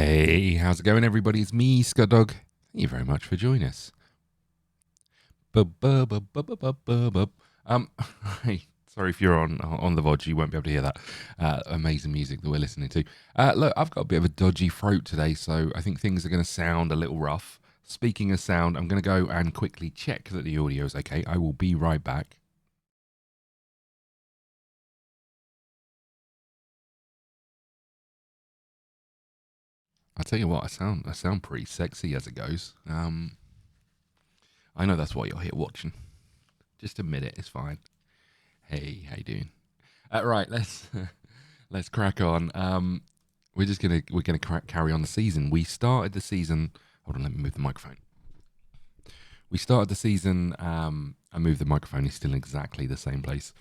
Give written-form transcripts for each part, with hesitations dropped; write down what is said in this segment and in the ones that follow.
Hey, how's it going, everybody? It's me, ScottDog. Thank you very much for joining us. Um, sorry if you're on the VOD, you won't be able to hear that amazing music that we're listening to. Look, I've got a bit of a dodgy throat today, so I think things are going to sound a little rough. Speaking of sound, I'm going to go and quickly check that the audio is okay. I will be right back. I'll tell you what, I sound pretty sexy as it goes. I know that's why you're here watching. Just admit it, it's fine. Hey, how you doing? Right, let's crack on. We're gonna carry on the season. We started the season. Hold on, let me move the microphone. We started the season. I moved the microphone. It's still exactly the same place.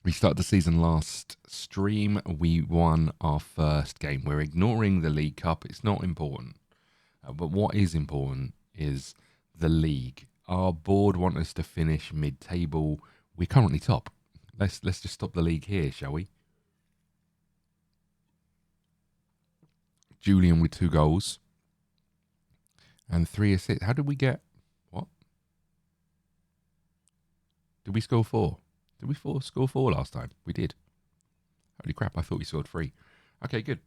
We started the season last stream. We won our first game. We're ignoring the League Cup. It's not important. But what is important is the league. Our board want us to finish mid-table. We're currently top. Let's just stop the league here, shall we? Julian with 2 goals and 3 assists. How did we get what? Did we score 4? Did we score 4 last time? We did. Holy crap! I thought we scored 3. Okay, good.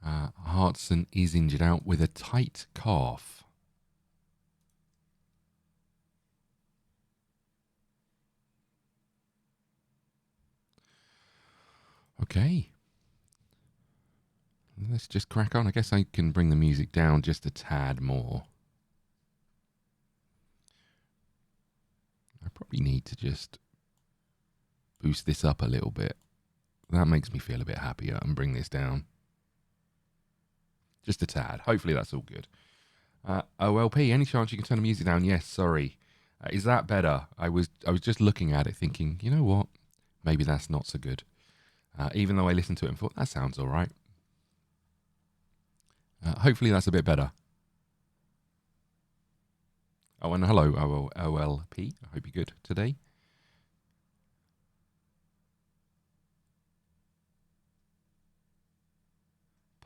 Hartson is injured out with a tight calf. Okay. Let's just crack on. I guess I can bring the music down just a tad more. I probably need to just boost this up a little bit. That makes me feel a bit happier, and bring this down just a tad. Hopefully that's all good. OLP, any chance you can turn the music down? Yes, sorry. Is that better? I was just looking at it thinking, you know what? Maybe that's not so good. Even though I listened to it and thought, that sounds all right. Hopefully that's a bit better. Oh, and hello, OLP. I hope you're good today.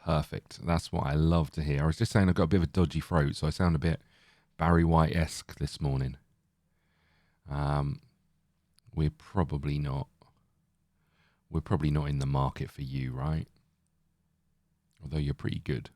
Perfect. That's what I love to hear. I was just saying I've got a bit of a dodgy throat, so I sound a bit Barry White-esque this morning. We're probably not in the market for you, right? Although you're pretty good.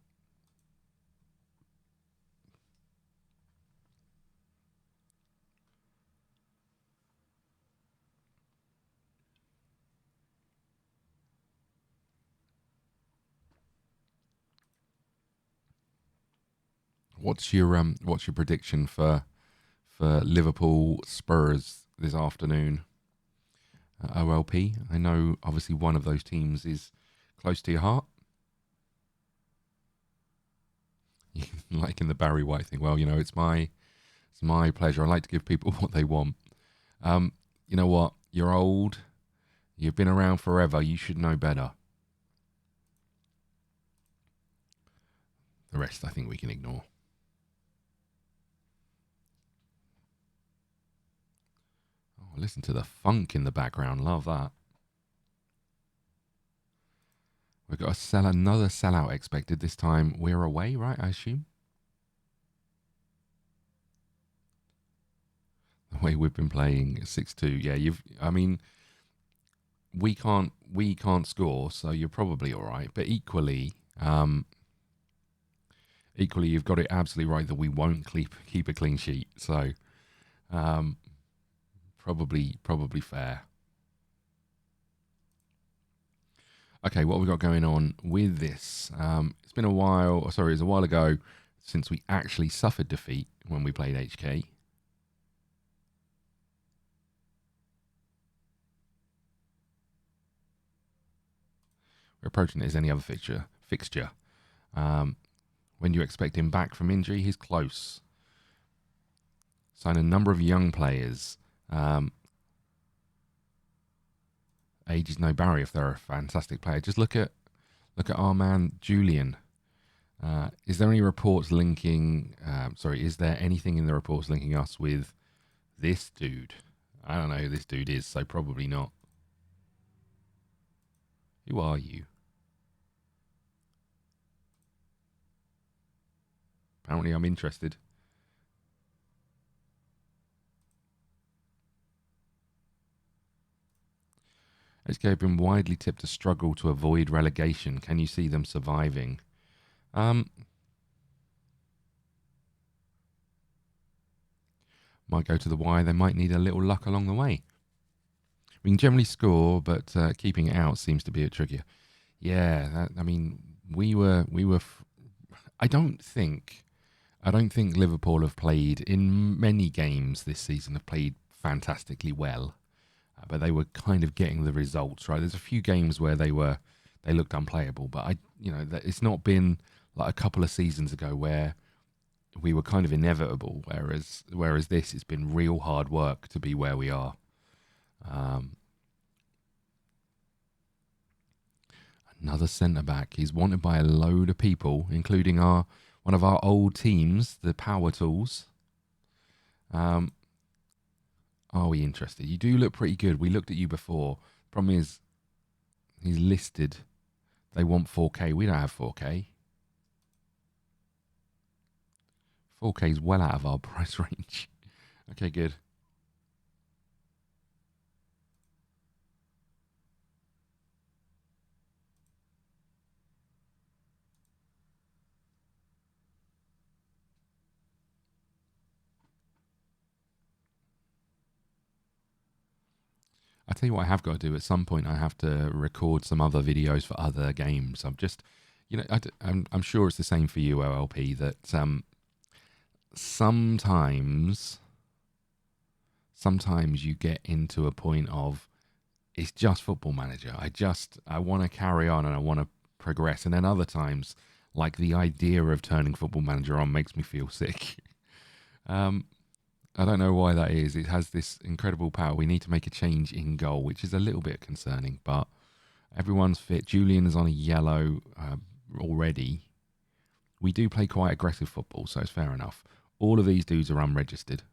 What's your prediction for Liverpool Spurs this afternoon? OLP. I know obviously one of those teams is close to your heart. Like in the Barry White thing. Well, you know, it's my pleasure. I like to give people what they want. You know what? You're old. You've been around forever. You should know better. The rest, I think we can ignore. Oh, listen to the funk in the background. Love that. We've got another sellout expected. This time we're away, right? I assume. The way we've been playing 6-2. Yeah, I mean, we can't score, so you're probably all right. But equally, you've got it absolutely right that we won't keep a clean sheet. So, probably fair. Okay, what have we got going on with this? It's been a while. Sorry, it was a while ago since we actually suffered defeat when we played HK. We're approaching it as any other fixture. When do you expect him back from injury? He's close. Sign a number of young players. Age is no barrier if they're a fantastic player. Just look at our man Julian. Is there any reports linking? Is there anything in the reports linking us with this dude? I don't know who this dude is, so probably not. Who are you? Apparently I'm interested. SK have been widely tipped to struggle to avoid relegation. Can you see them surviving? Might go to the wire. They might need a little luck along the way. We can generally score, but keeping it out seems to be a bit trickier. Yeah, I mean, we were. I don't think Liverpool have played in many games this season. Have played fantastically well, but they were kind of getting the results right. There's a few games where they looked unplayable, but it's not been like a couple of seasons ago where we were kind of inevitable. Whereas this, it's been real hard work to be where we are. Another centre-back. He's wanted by a load of people, including one of our old teams, the Power Tools. Are we interested? You do look pretty good. We looked at you before. Problem is, he's listed. They want 4K. We don't have 4K. 4K is well out of our price range. Okay, good. I tell you what I have got to do. At some point, I have to record some other videos for other games. I'm just, I'm sure it's the same for you, OLP, that sometimes you get into a point of it's just Football Manager. I want to carry on and I want to progress. And then other times, like the idea of turning Football Manager on makes me feel sick. I don't know why that is. It has this incredible power. We need to make a change in goal, which is a little bit concerning, but everyone's fit. Julian is on a yellow already. We do play quite aggressive football, so it's fair enough. All of these dudes are unregistered.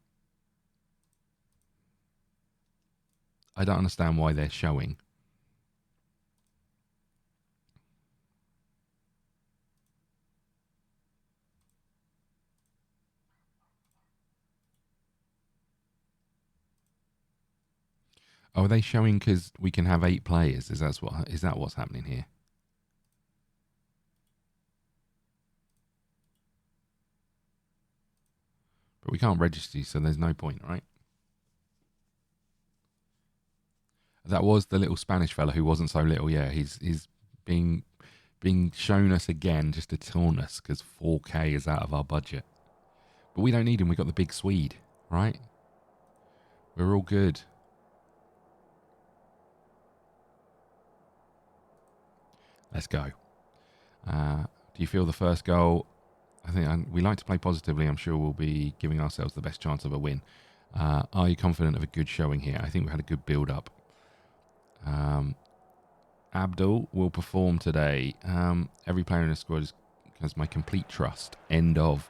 I don't understand why they're showing. Oh, are they showing because we can have 8 players? Is that what's happening here? But we can't register, so there's no point, right? That was the little Spanish fella who wasn't so little. Yeah, he's being shown us again just to taunt us because 4K is out of our budget. But we don't need him. We got the big Swede, right? We're all good. Let's go. Do you feel the first goal? I think we like to play positively. I'm sure we'll be giving ourselves the best chance of a win. Are you confident of a good showing here? I think we had a good build-up. Abdul will perform today. Every player in the squad has my complete trust. End of.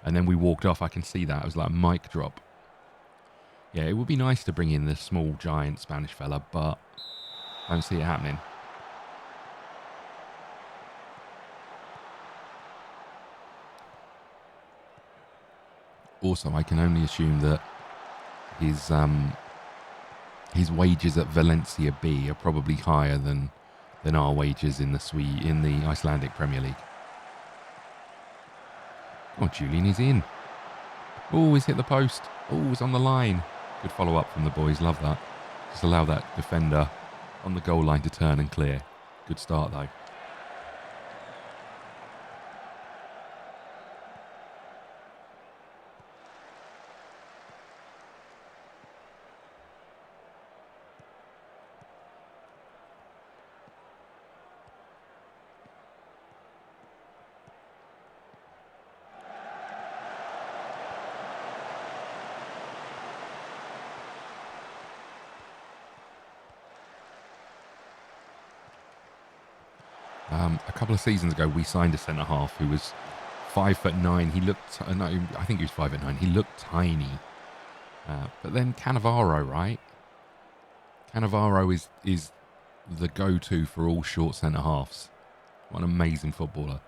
And then we walked off. I can see that. It was like a mic drop. Yeah, it would be nice to bring in the small, giant Spanish fella, but I don't see it happening. Also, I can only assume that his wages at Valencia B are probably higher than our wages in the Icelandic Premier League. Oh, Julian is in. Oh, he's hit the post. Oh, he's on the line. Good follow up from the boys. Love that. Just allow that defender on the goal line to turn and clear. Good start though. A couple of seasons ago, we signed a centre half who was 5'9". He looked, no, I think he was 5'9". He looked tiny. But then Cannavaro, right? Cannavaro is the go-to for all short centre-halves. What an amazing footballer.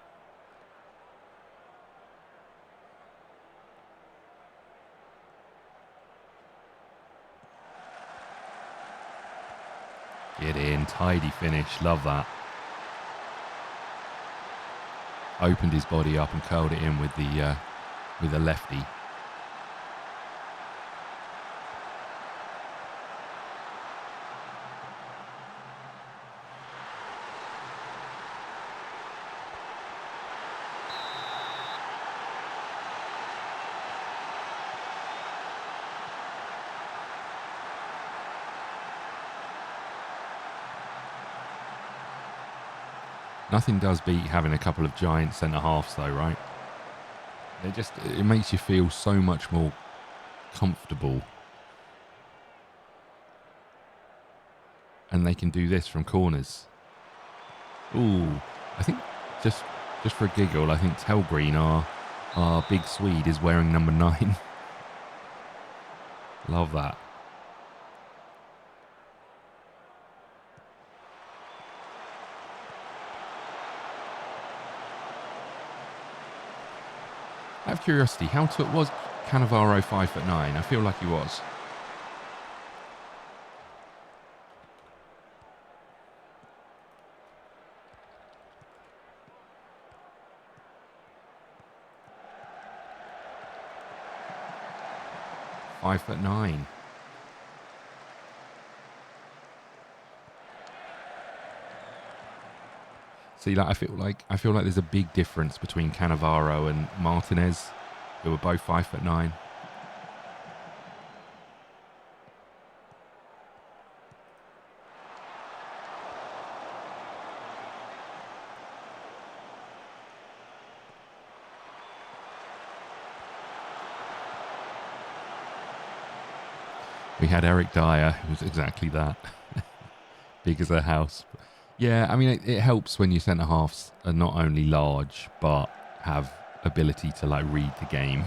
Get in, tidy finish, love that. Opened his body up and curled it in with the lefty. Nothing does beat having a couple of giant centre-halves though, right? It makes you feel so much more comfortable. And they can do this from corners. Ooh, I think just for a giggle, I think Telgreen, our big Swede, is wearing number 9. Love that. Out of curiosity, how tall was Cannavaro 5'9"? I feel like he was. (5'9". See, like I feel like there's a big difference between Cannavaro and Martinez, who were both 5'9". We had Eric Dyer, who was exactly that, big as a house. Yeah, I mean, it helps when your centre-halves are not only large, but have ability to, like, read the game.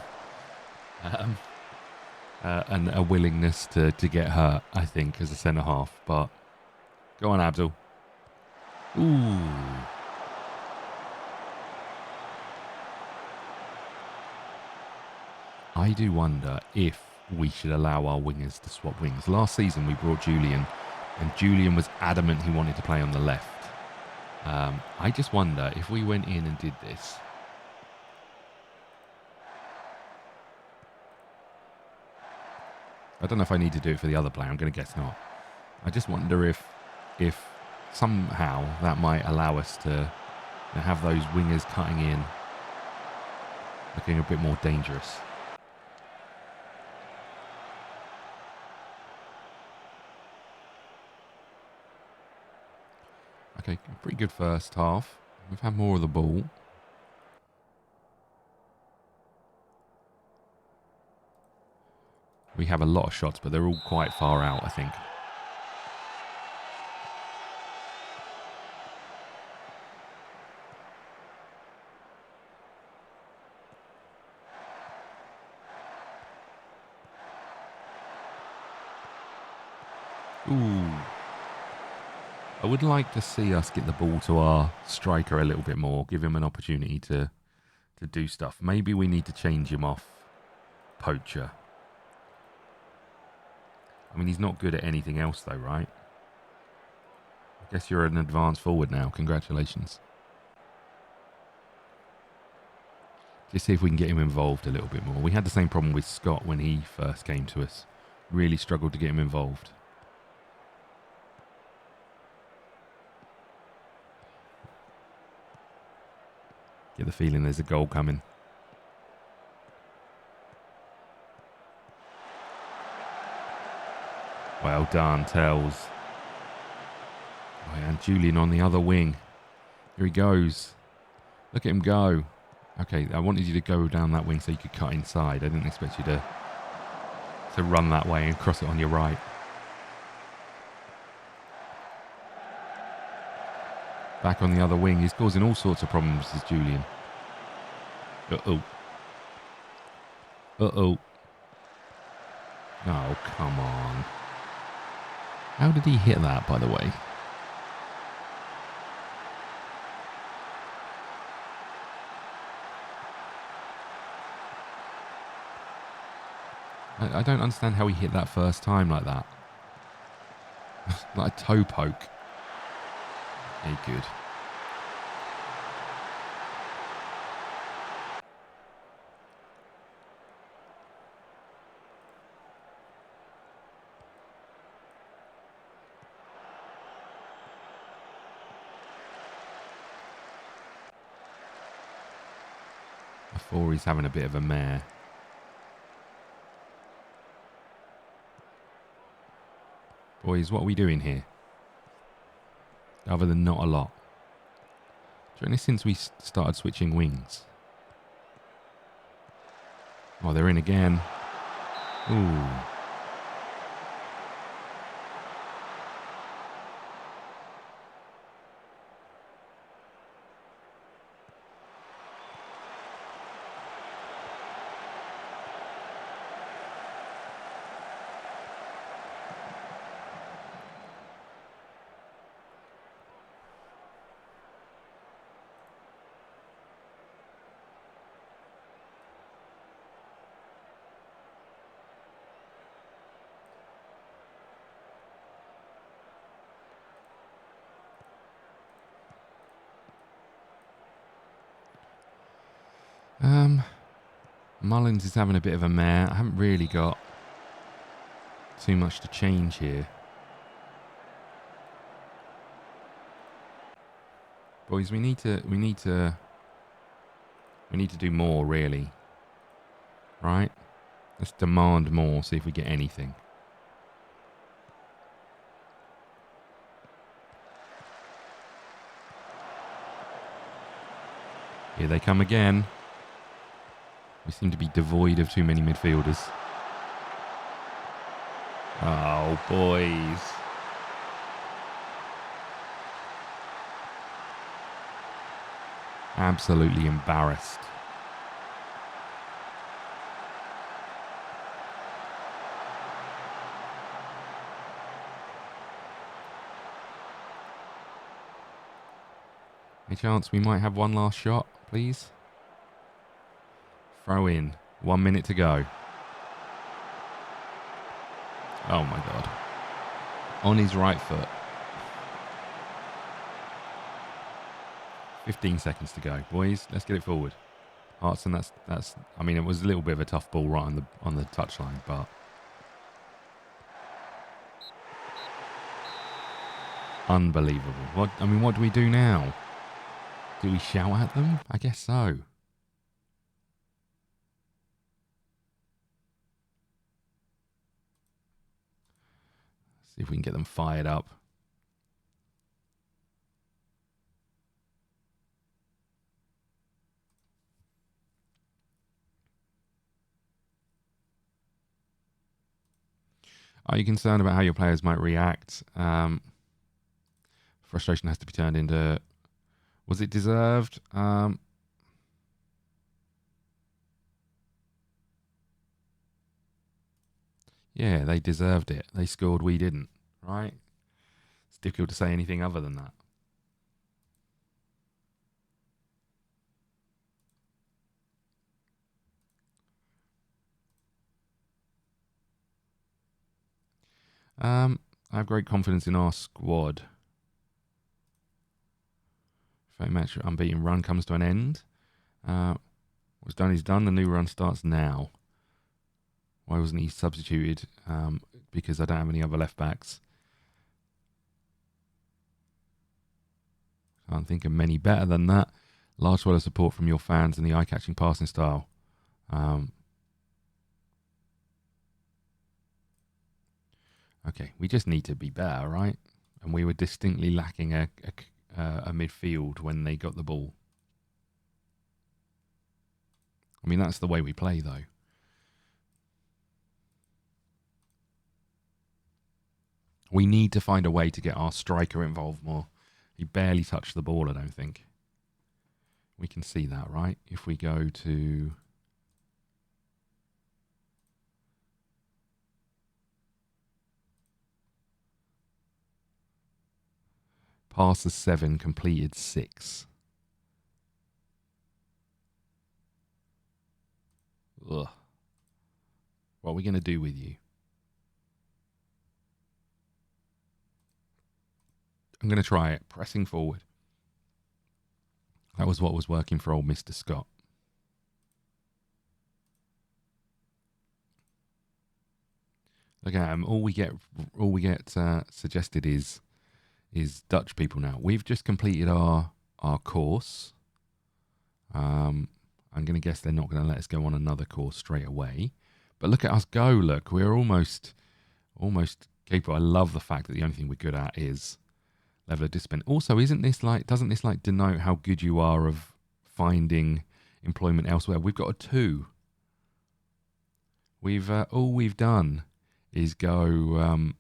And a willingness to get hurt, I think, as a centre-half. But go on, Abdul. Ooh. I do wonder if we should allow our wingers to swap wings. Last season, we brought Julian, and Julian was adamant he wanted to play on the left. I just wonder if we went in and did this. I don't know if I need to do it for the other player. I'm going to guess not. I just wonder if somehow that might allow us to have those wingers cutting in, looking a bit more dangerous. Okay, pretty good first half. We've had more of the ball. We have a lot of shots, but they're all quite far out, I think. Ooh. I would like to see us get the ball to our striker a little bit more, give him an opportunity to do stuff. Maybe we need to change him off Poacher. I mean, he's not good at anything else though, right? I guess you're an advanced forward now. Congratulations. Just see if we can get him involved a little bit more. We had the same problem with Scott when he first came to us. Really struggled to get him involved. Get the feeling there's a goal coming. Well done, Tells. Oh, and Julian on the other wing. Here he goes. Look at him go. Okay, I wanted you to go down that wing so you could cut inside. I didn't expect you to run that way and cross it on your right. Back on the other wing. He's causing all sorts of problems, this Julian. Uh-oh. Uh-oh. Oh, come on. How did he hit that, by the way? I don't understand how he hit that first time like that. Like a toe poke. Hey, good. Before he's having a bit of a mare. Boys, what are we doing here? Other than not a lot. Do you reckon since we started switching wings? Oh, they're in again. Ooh. Mullins is having a bit of a mare. I haven't really got too much to change here. Boys, we need to do more, really. Right? Let's demand more, see if we get anything. Here they come again. We seem to be devoid of too many midfielders. Oh, boys. Absolutely embarrassed. Any chance we might have one last shot, please? Throw in. 1 minute to go. Oh my God. On his right foot. 15 seconds to go. Boys, let's get it forward. Hartson, that's I mean, it was a little bit of a tough ball right on the touchline, but unbelievable. What do we do now? Do we shout at them? I guess so. See if we can get them fired up. Are you concerned about how your players might react? Frustration has to be turned into... Was it deserved? Yeah, they deserved it. They scored, we didn't. Right? It's difficult to say anything other than that. I have great confidence in our squad. If a match unbeaten run comes to an end, what's done is done. The new run starts now. Why wasn't he substituted? Because I don't have any other left backs. Can't think of many better than that. Large swell of support from your fans and the eye-catching passing style. Okay, we just need to be better, right? And we were distinctly lacking a midfield when they got the ball. I mean, that's the way we play, though. We need to find a way to get our striker involved more. He barely touched the ball, I don't think. We can see that, right? If we go to... Passes 7, completed 6. Ugh. What are we going to do with you? I'm going to try it. Pressing forward. That was what was working for old Mr. Scott. Look at him. All we get suggested is Dutch people now. We've just completed our course. I'm going to guess they're not going to let us go on another course straight away. But look at us go. Look, we're almost capable. I love the fact that the only thing we're good at is level of discipline. Also, doesn't this denote how good you are of finding employment elsewhere? We've got a 2. All we've done is go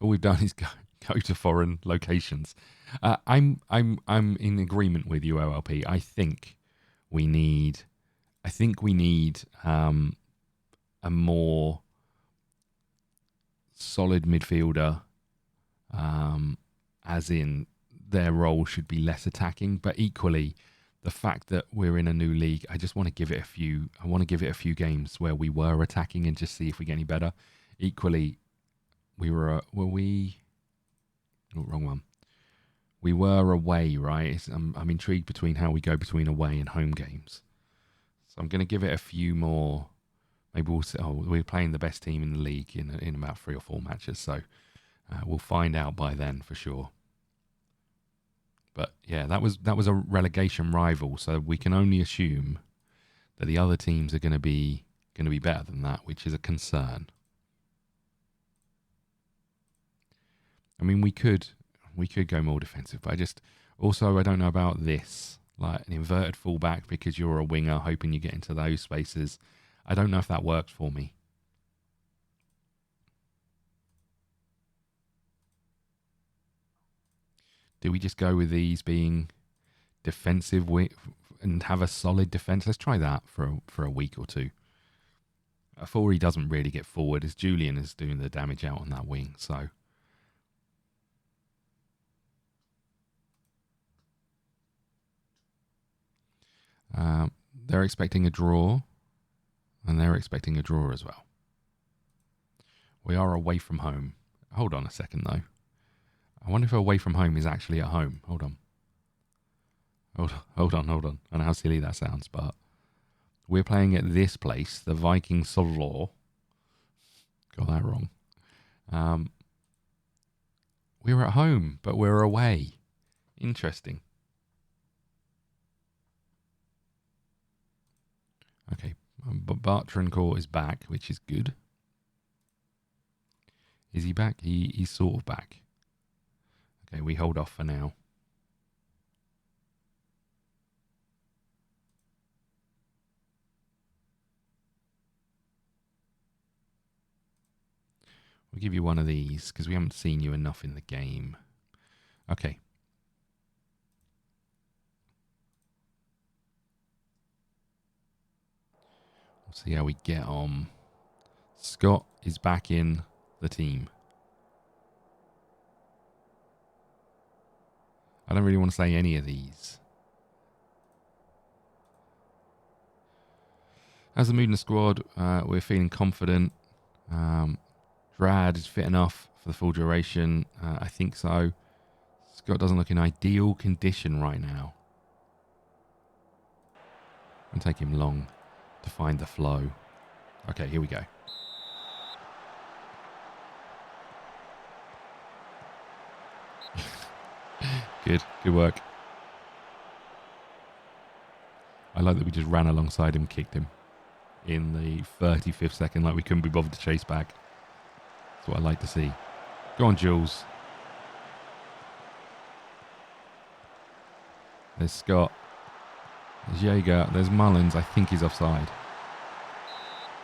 to foreign locations. I'm in agreement with you, OLP. I think we need a more solid midfielder, as in their role should be less attacking, but equally the fact that we're in a new league, I just want to give it a few games where we were attacking and just see if we get any better. Equally, we were wrong one. We were away, right? I'm intrigued between how we go between away and home games. So I'm going to give it a few more. Maybe we're playing the best team in the league in about 3 or 4 matches. So we'll find out by then for sure. But yeah, that was a relegation rival. So we can only assume that the other teams are going to be better than that, which is a concern. I mean, we could go more defensive, but I don't know about this, like an inverted fullback because you're a winger, hoping you get into those spaces. I don't know if that works for me. Do we just go with these being defensive and have a solid defense? Let's try that for a week or 2. Forey doesn't really get forward as Julian is doing the damage out on that wing, so. They're expecting a draw, and they're expecting a draw as well. We are away from home. Hold on a second, though. I wonder if away from home is actually at home. Hold on. I know how silly that sounds, but we're playing at this place, the Viking Solor. Got that wrong. We're at home, but we're away. Interesting. Okay, but Bartrancourt is back, which is good. Is he back? He's sort of back. Okay, we hold off for now. We'll give you one of these because we haven't seen you enough in the game. Okay. We'll see how we get on. Scott is back in the team. I don't really want to say any of these. As the mood in the squad, we're feeling confident. Drad is fit enough for the full duration. I think so. Scott doesn't look in ideal condition right now. It'll take him long to find the flow. Okay, here we go. Good work. I like that we just ran alongside him, kicked him in the 35th second, like we couldn't be bothered to chase back. That's what I like to see. Go on, Jules. There's Scott. There's Jaeger. There's Mullins. I think he's offside.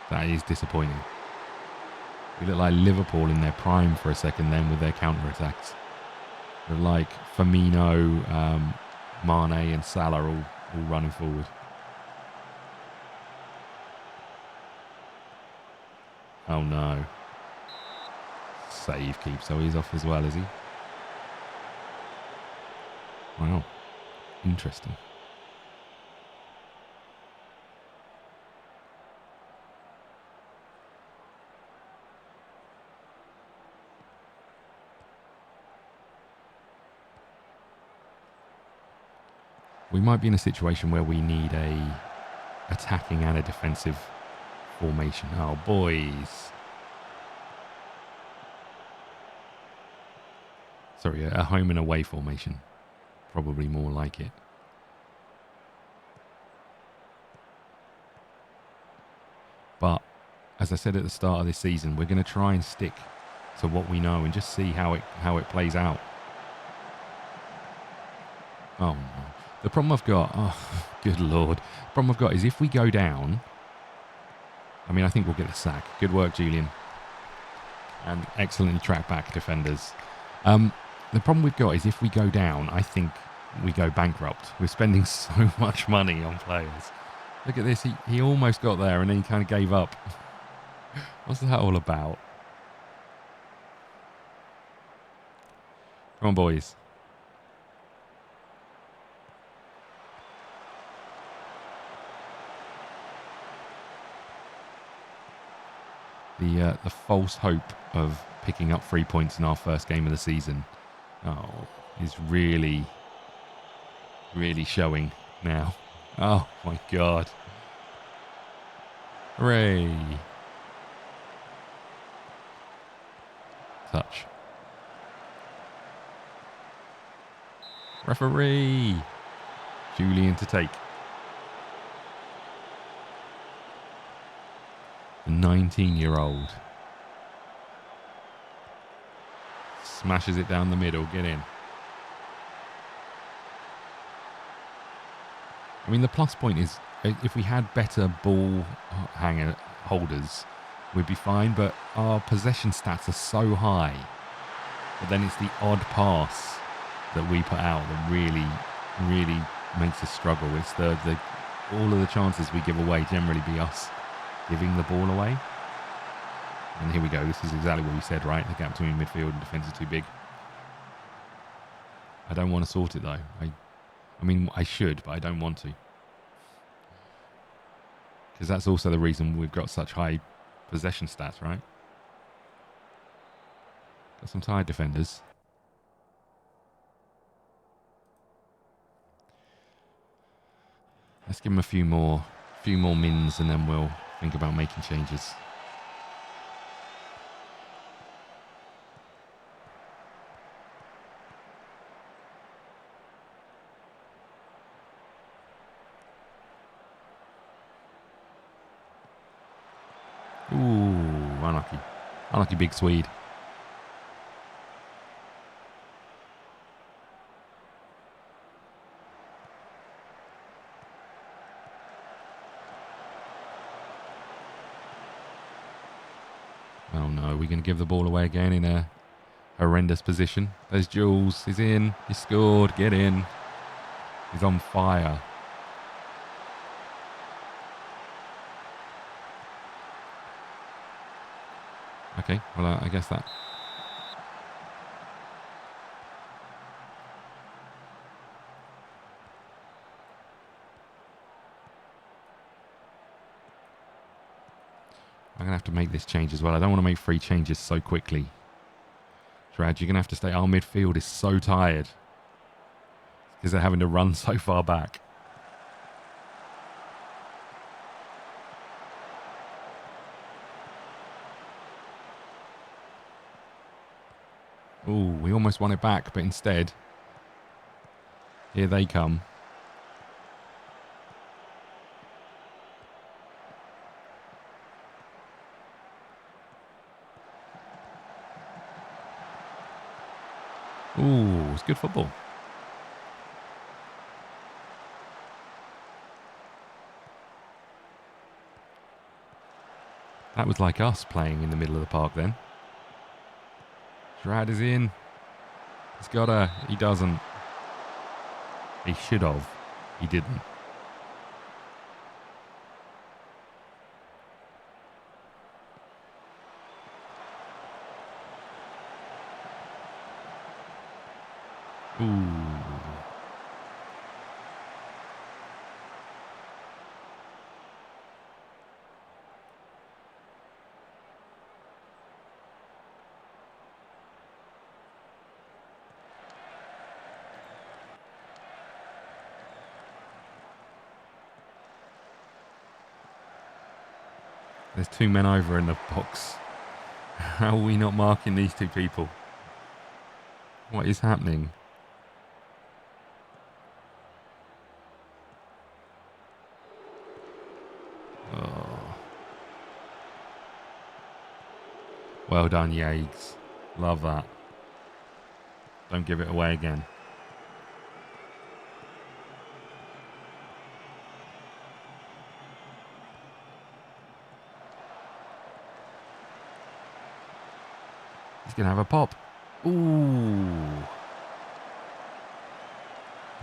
That is disappointing. We look like Liverpool in their prime for a second then with their counter-attacks. They're like Firmino, Mane and Salah all running forward. Oh no. Save keep, so he's off as well, is he? Wow. Interesting. we might be in a situation where we need a attacking and a defensive formation. Oh, boys. Sorry, a home and away formation. Probably more like it. But, as I said at the start of this season, we're going to try and stick to what we know and just see how it plays out. Oh, no. The problem I've got... Oh, good Lord. The problem I've got is if we go down... I mean, I think we'll get the sack. Good work, Julian. And excellently tracked back defenders. The problem we've got is if we go down, I think we go bankrupt. We're spending so much money on players. Look at this. He almost got there and then he kind of gave up. What's that all about? Come on, boys. The false hope of picking up 3 points in our first game of the season is really, really showing now. Oh, my God. Hooray. Touch. Referee. Julian to take. The 19-year-old. Smashes it down the middle. Get in. I mean, the plus point is if we had better ball hanger holders, we'd be fine. But our possession stats are so high. But then it's the odd pass that we put out that really, really makes us struggle. It's the all of the chances we give away generally be us giving the ball away. And here we go. This is exactly what we said, right? The gap between midfield and defence is too big. I don't want to sort it, though. I mean, I should, but I don't want to. Because that's also the reason we've got such high possession stats, right? Got some tired defenders. Let's give them a few more mins and then we'll think about making changes. Ooh, unlucky. Unlucky big Swede. Oh no, we're going to give the ball away again in a horrendous position. There's Jules. He's in. He scored. Get in. He's on fire. Okay, well, I guess that... I'm going to have to make this change as well. I don't want to make 3 changes so quickly. Trad, you're going to have to stay... Our midfield is so tired. Because they're having to run so far back. Ooh, we almost won it back, but instead... Here they come. Ooh, it's good football. That was like us playing in the middle of the park then. Gerard is in. He's got a... He doesn't. He should have. He didn't. Ooh. There's 2 men over in the box. How are we not marking these 2 people? What is happening? Oh. Well done, Yates. Love that. Don't give it away again. He's going to have a pop. Ooh.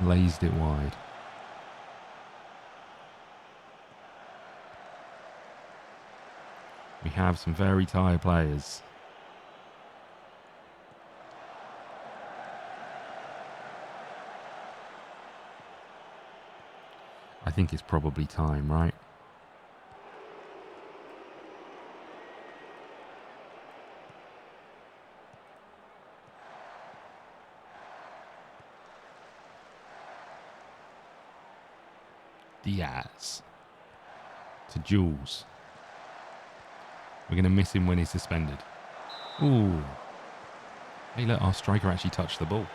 Lazed it wide. We have some very tired players. I think it's probably time, right? Diaz. To Jules. We're going to miss him when he's suspended. Ooh. Hey, look, our striker actually touched the ball.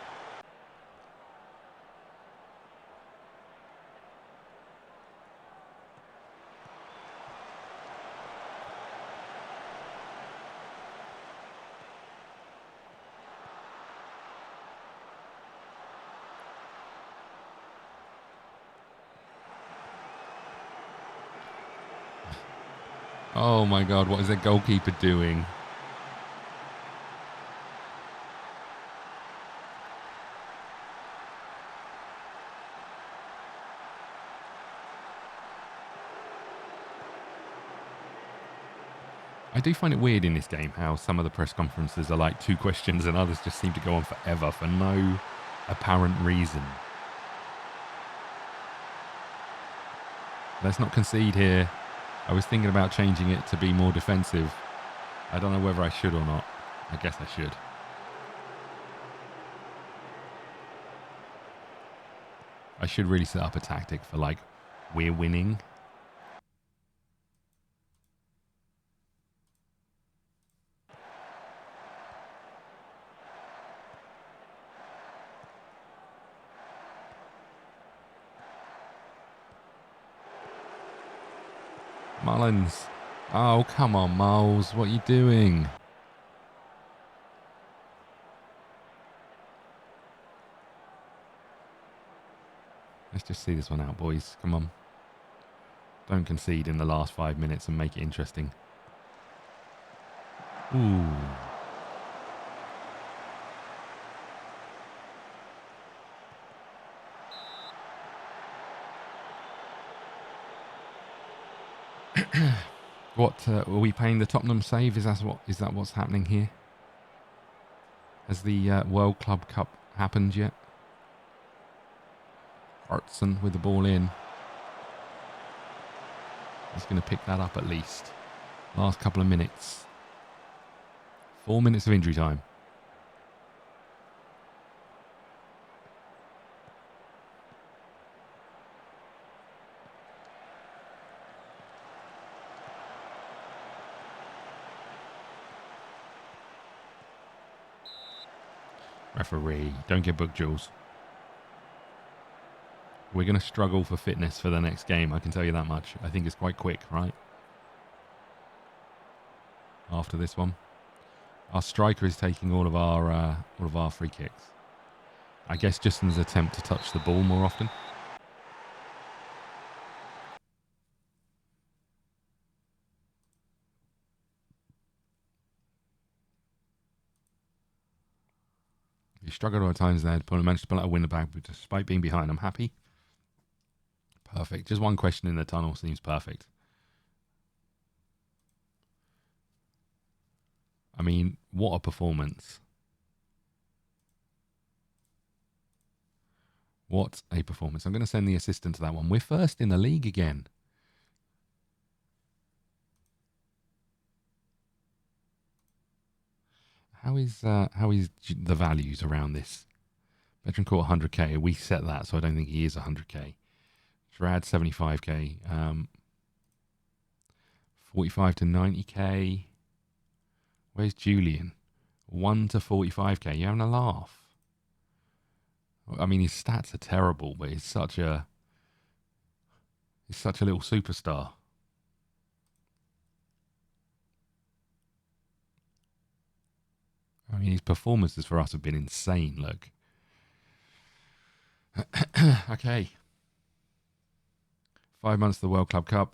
Oh my God, what is the goalkeeper doing? I do find it weird in this game how some of the press conferences are like 2 questions and others just seem to go on forever for no apparent reason. Let's not concede here. I was thinking about changing it to be more defensive. I don't know whether I should or not. I guess I should. I should really set up a tactic for like, we're winning. Mullins. Oh, come on, Miles. What are you doing? Let's just see this one out, boys. Come on. Don't concede in the last 5 minutes and make it interesting. Ooh. What are we paying the Tottenham save? Is that what's happening here? Has the World Club Cup happened yet? Hartson with the ball in. He's going to pick that up at least. Last couple of minutes. 4 minutes of injury time. Referee, don't get booked, Jules. We're going to struggle for fitness for the next game, I can tell you that much. I think it's quite quick, right? After this one. Our striker is taking all of our free kicks. I guess just in his attempt to touch the ball more often. He struggled at times there, but managed to pull out a win the back, but despite being behind, I'm happy. Perfect. Just one question in the tunnel seems perfect. I mean, what a performance. What a performance. I'm going to send the assistant to that one. We're first in the league again. How is the values around this? Veteran Court 100k. We set that, so I don't think he is 100k. Gerard 75k. 45 to 90k. Where's Julian? 1 to 45k. You having a laugh? I mean, his stats are terrible, but he's such a little superstar. I mean, his performances for us have been insane. Look. Okay. 5 months of the World Club Cup.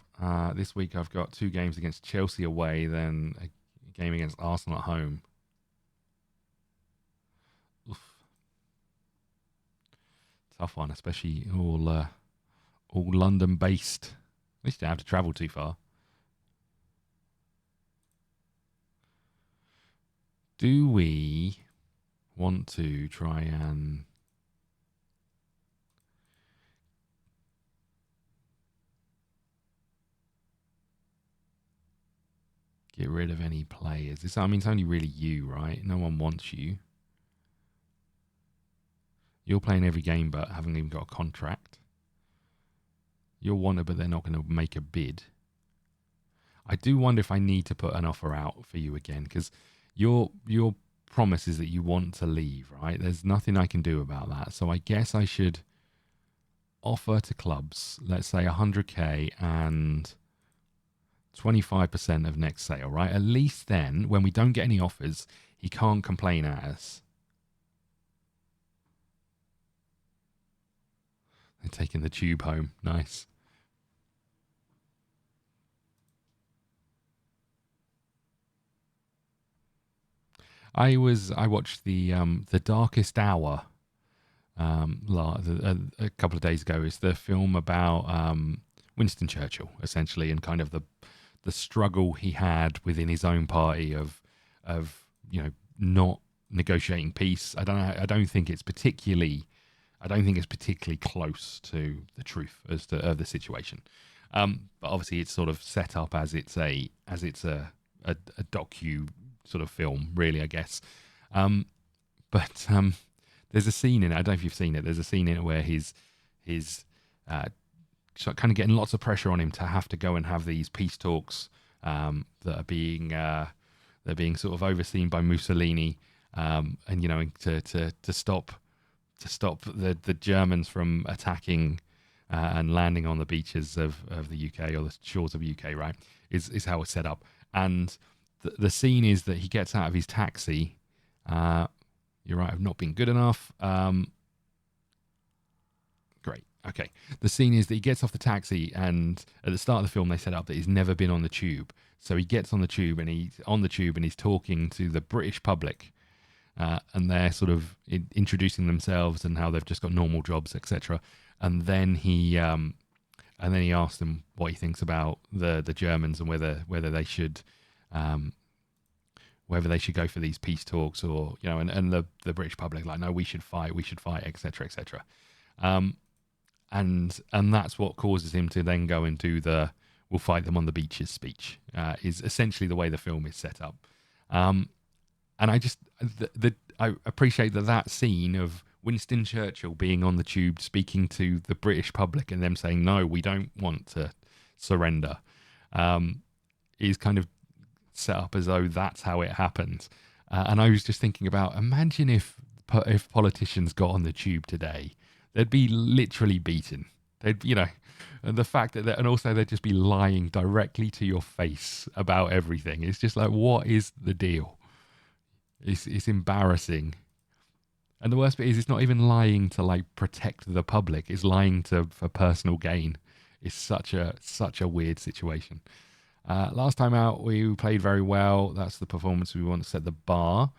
This week I've got 2 games against Chelsea away, then a game against Arsenal at home. Oof. Tough one, especially all London based. At least you don't have to travel too far. Do we want to try and get rid of any players? I mean, it's only really you, right? No one wants you. You're playing every game but haven't even got a contract. You're wanted, but they're not going to make a bid. I do wonder if I need to put an offer out for you again, because your promise is that you want to leave, right? There's nothing I can do about that. So I guess I should offer to clubs, let's say 100k and 25% of next sale, right? At least then, when we don't get any offers, he can't complain at us. They're taking the tube home. Nice. I watched the Darkest Hour a couple of days ago. It's the film about Winston Churchill, essentially, and kind of the struggle he had within his own party of not negotiating peace. I don't think it's particularly close to the truth as to of the situation. But obviously it's sort of set up as it's a docu sort of film, really, I guess. But there's a scene in it. I don't know if you've seen it. There's a scene in it where he's kind of getting lots of pressure on him to have to go and have these peace talks that are being sort of overseen by Mussolini, and to stop the Germans from attacking and landing on the beaches of the UK or the shores of the UK, right? Is how it's set up. And the scene is that he gets out of his taxi. You're right, I've not been good enough. Great. Okay. The scene is that he gets off the taxi, and at the start of the film, they set up that he's never been on the tube. So he gets on the tube, and he's talking to the British public, and they're sort of introducing themselves and how they've just got normal jobs, etc. And then he asks them what he thinks about the Germans and whether they should go for these peace talks, or and the British public like, no, we should fight, etc., etc. And that's what causes him to then go and do the "we'll fight them on the beaches" speech. Is essentially the way the film is set up. And I appreciate that scene of Winston Churchill being on the tube speaking to the British public and them saying, no, we don't want to surrender, is kind of set up as though that's how it happened. And I was just thinking about, imagine if politicians got on the tube today, they'd be literally beaten. And the fact that, and also they'd just be lying directly to your face about everything. It's just like, what is the deal? It's embarrassing. And the worst bit is, it's not even lying to like protect the public. It's lying for personal gain. It's such a weird situation. Last time out, we played very well. That's the performance we want to set the bar.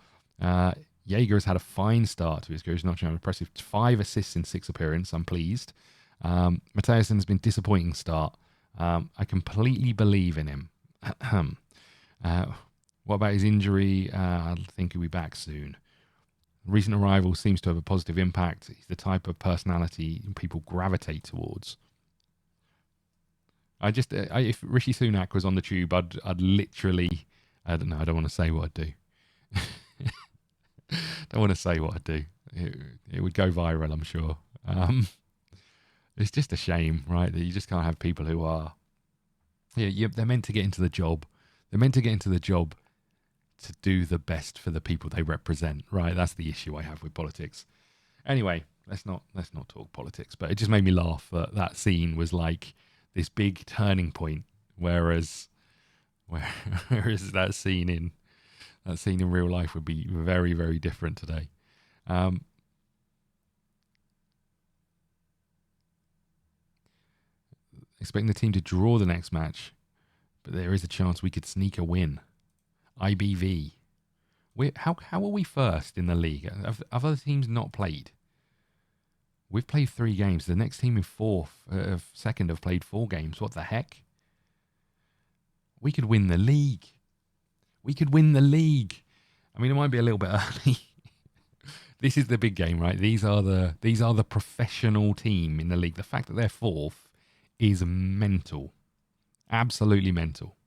Jaeger has had a fine start to his career. He's not showing an impressive 5 assists in 6 appearances. I'm pleased. Matthijsen has been a disappointing start. I completely believe in him. What about his injury? I think he'll be back soon. Recent arrival seems to have a positive impact. He's the type of personality people gravitate towards. If Rishi Sunak was on the tube, I'd literally, I don't know, I don't want to say what I'd do. Don't want to say what I'd do. It would go viral, I'm sure. It's just a shame, right, that you just can't have people who are Yeah, they're meant to get into the job. They're meant to get into the job to do the best for the people they represent, right? That's the issue I have with politics. Anyway, let's not talk politics. But it just made me laugh that that scene was like this big turning point, whereas whereas that scene in real life would be very, very different today. Expecting the team to draw the next match, but there is a chance we could sneak a win. IBV. How are we first in the league? Have other teams not played? We've played 3 games. The next team in second have played 4 games. What the heck? We could win the league. We could win the league. I mean, it might be a little bit early. This is the big game, right? These are the professional team in the league. The fact that they're 4th is mental. Absolutely mental.